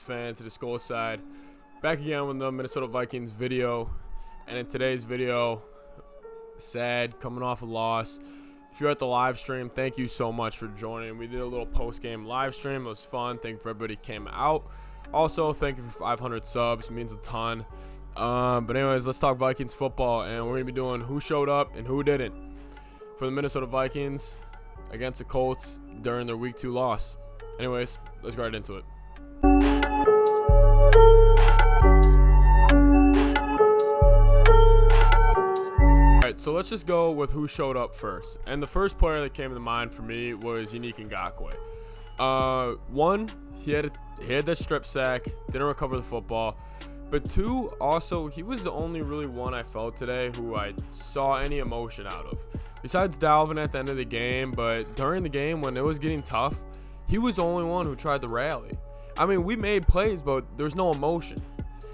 fans to the Skol side. Back again with the Minnesota Vikings video. And in today's video, sad, coming off a loss. If you're at the live stream, thank you so much for joining. We did a little post-game live stream. It was fun. Thank you for everybody who came out. Also, thank you for 500 subs. It means a ton. But anyways, let's talk Vikings football. And we're going to be doing who showed up and who didn't for the Minnesota Vikings against the Colts during their Week 2 loss. Anyways, let's go right into it. Alright, so let's just go with who showed up first. And the first player that came to mind for me was Yannick Ngakoue. One, he had that strip sack, didn't recover the football. But two, also, he was the only really one I felt today who I saw any emotion out of. Besides Dalvin at the end of the game, but during the game when it was getting tough, he was the only one who tried to rally. I mean, we made plays, but there's no emotion.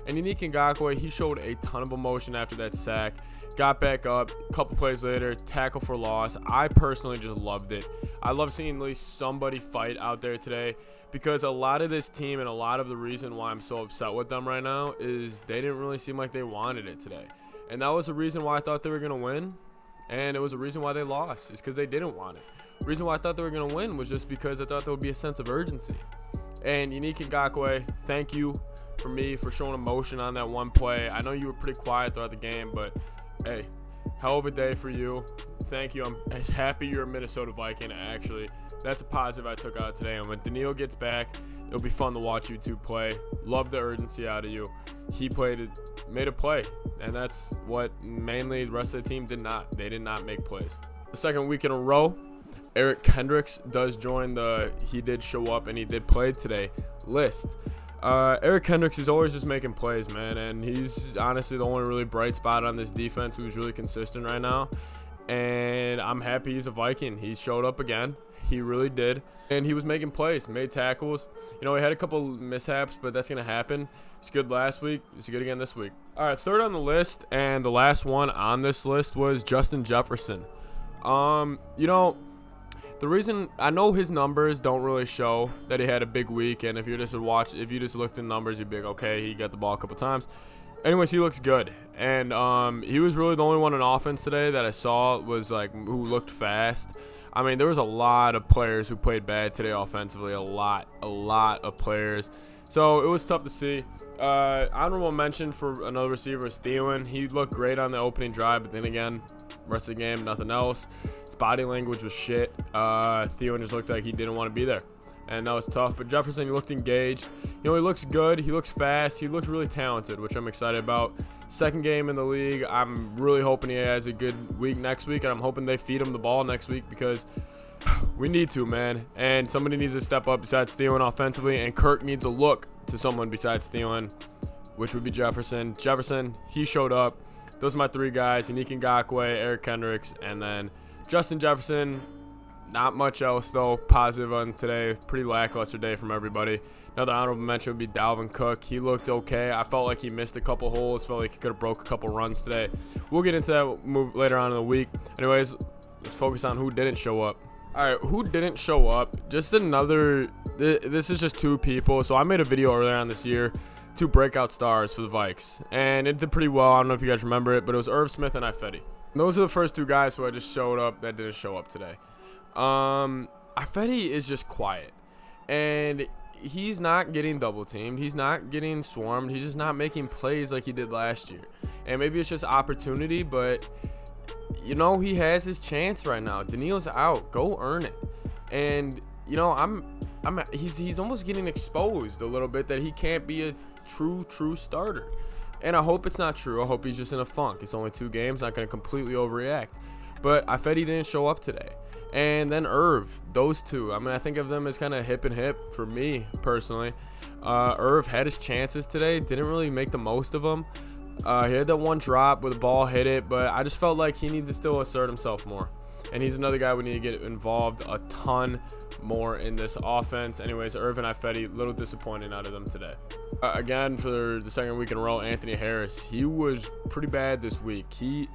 And Yannick Ngakoue, he showed a ton of emotion after that sack. Got back up, a couple plays later, tackle for loss. I personally just loved it. I love seeing at least somebody fight out there today, because a lot of this team and a lot of the reason why I'm so upset with them right now is they didn't really seem like they wanted it today. And that was the reason why I thought they were going to win, and it was the reason why they lost, is because they didn't want it. The reason why I thought they were going to win was just because I thought there would be a sense of urgency. And Yannick Ngakoue, thank you for showing emotion on that one play. I know you were pretty quiet throughout the game, but hey, hell of a day for you. Thank you. I'm happy you're a Minnesota Viking, actually. That's a positive I took out today. And when Daniil gets back, it'll be fun to watch you two play. Love the urgency out of you. He made a play, and that's what mainly the rest of the team did not. They did not make plays. The second week in a row, Eric Kendricks does join the he did show up and he did play today list. Eric Kendricks is always just making plays, man, and he's honestly the only really bright spot on this defense who's really consistent right now. And I'm happy he's a Viking. He showed up again. He really did. And he was making plays, made tackles. You know, he had a couple mishaps, but that's going to happen. He's good last week. He's good again this week. All right, third on the list, and the last one on this list was Justin Jefferson. You know, the reason I know his numbers don't really show that he had a big week, and if you just looked at the numbers, you'd be like, okay, he got the ball a couple times. Anyways, he looks good, and he was really the only one in offense today that I saw was like who looked fast. I mean, there was a lot of players who played bad today offensively, a lot of players. So it was tough to see. Honorable mention for another receiver is Thielen. He looked great on the opening drive, but then again, rest of the game, nothing else. His body language was shit. Thielen just looked like he didn't want to be there, and that was tough. But Jefferson, he looked engaged. You know, he looks good. He looks fast. He looks really talented, which I'm excited about. Second game in the league. I'm really hoping he has a good week next week, and I'm hoping they feed him the ball next week because we need to, man. And somebody needs to step up besides Thielen offensively, and Kirk needs to look to someone besides Thielen, which would be Jefferson. Jefferson, he showed up. Those are my three guys, Yannick Ngakoue, Eric Kendricks, and then Justin Jefferson. Not much else, though, positive on today. Pretty lackluster day from everybody. Another honorable mention would be Dalvin Cook. He looked okay. I felt like he missed a couple holes. Felt like he could have broke a couple runs today. We'll get into that move later on in the week. Anyways, let's focus on who didn't show up. All right, who didn't show up? Just another – this is just two people. So I made a video earlier on this year, two breakout stars for the Vikes. And it did pretty well. I don't know if you guys remember it, but it was Irv Smith and Ifedi. Those are the first two guys who I just showed up that didn't show up today. Ifedi is just quiet, and he's not getting double teamed. He's not getting swarmed. He's just not making plays like he did last year. And maybe it's just opportunity, but you know, he has his chance right now. Daniil's out. Go earn it. And you know, he's almost getting exposed a little bit that he can't be a true starter. And I hope it's not true. I hope he's just in a funk. It's only 2 games, not going to completely overreact. But Ifedi didn't show up today. And then Irv, those two. I mean, I think of them as kind of hip and hip for me personally. Irv had his chances today, didn't really make the most of them. He had that one drop where the ball hit it, but I just felt like he needs to still assert himself more. And he's another guy we need to get involved a ton more in this offense. Anyways, Irv and Ifedi, a little disappointing out of them today. Again, for the second week in a row, Anthony Harris, he was pretty bad this week. He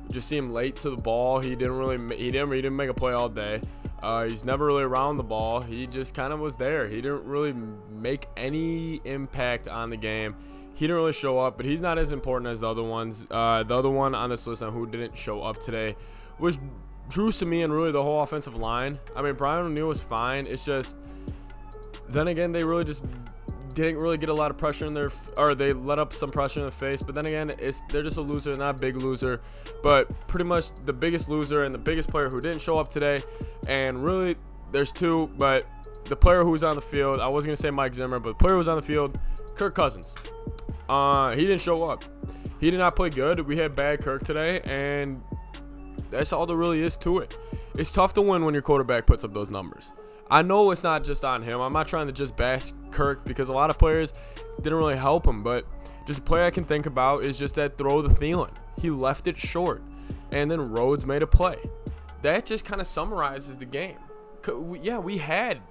just seemed late to the ball. He didn't make a play all day. He's never really around the ball. He just kind of was there. He didn't really make any impact on the game. He didn't really show up, but he's not as important as the other ones. The other one on this list on who didn't show up today was Drew Simi and really the whole offensive line. I mean, Brian O'Neill was fine. It's just, then again, they really just didn't really get a lot of pressure in their, or they let up some pressure in the face. But then again, they're just a loser, not a big loser, but pretty much the biggest loser and the biggest player who didn't show up today. And really, there's two, but the player who was on the field, I wasn't gonna say Mike Zimmer, but the player who was on the field, Kirk Cousins. He didn't show up. He did not play good. We had bad Kirk today, and that's all there really is to it. It's tough to win when your quarterback puts up those numbers. I know it's not just on him. I'm not trying to just bash Kirk because a lot of players didn't really help him, but just a play I can think about is just that throw to Thielen. He left it short, and then Rhodes made a play. That just kind of summarizes the game. Yeah, we had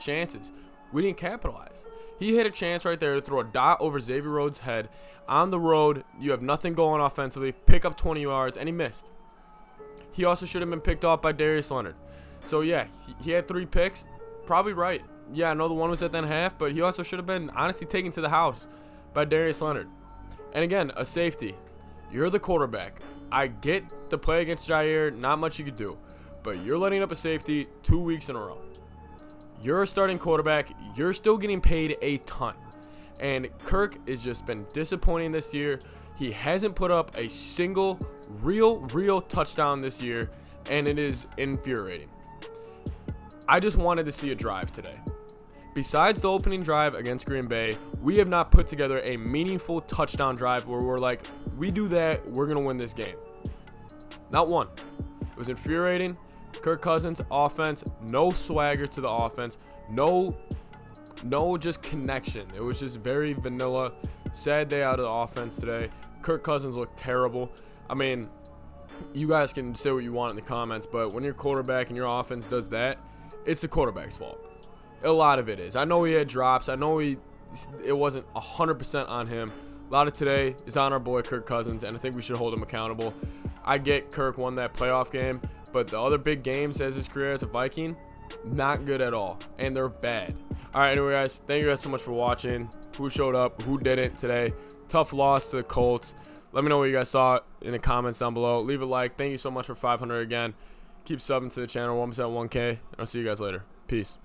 chances. We didn't capitalize. He had a chance right there to throw a dot over Xavier Rhodes' head on the road. You have nothing going offensively, pick up 20 yards, and he missed. He also should have been picked off by Darius Leonard. So, yeah, he had 3 picks. Probably right. Yeah, I know the one was at the half, but he also should have been honestly taken to the house by Darius Leonard. And again, a safety. You're the quarterback. I get the play against Jair, not much you could do. But you're letting up a safety 2 weeks in a row. You're a starting quarterback. You're still getting paid a ton. And Kirk has just been disappointing this year. He hasn't put up a single real touchdown this year, and it is infuriating. I just wanted to see a drive today. Besides the opening drive against Green Bay, we have not put together a meaningful touchdown drive where we're like, we do that, we're going to win this game. Not one. It was infuriating. Kirk Cousins, offense, no swagger to the offense, no just connection. It was just very vanilla. Sad day out of the offense today. Kirk Cousins looked terrible. I mean, you guys can say what you want in the comments, but when your quarterback and your offense does that, it's the quarterback's fault. A lot of it is. I know he had drops. I know it wasn't 100% on him. A lot of today is on our boy Kirk Cousins, and I think we should hold him accountable. I get Kirk won that playoff game, but the other big games as his career as a Viking, not good at all, and they're bad. All right, anyway, guys, thank you guys so much for watching. Who showed up, who didn't today. Tough loss to the Colts. Let me know what you guys saw in the comments down below. Leave a like. Thank you so much for 500 again. Keep subbing to the channel. 1% 1K. I'll see you guys later. Peace.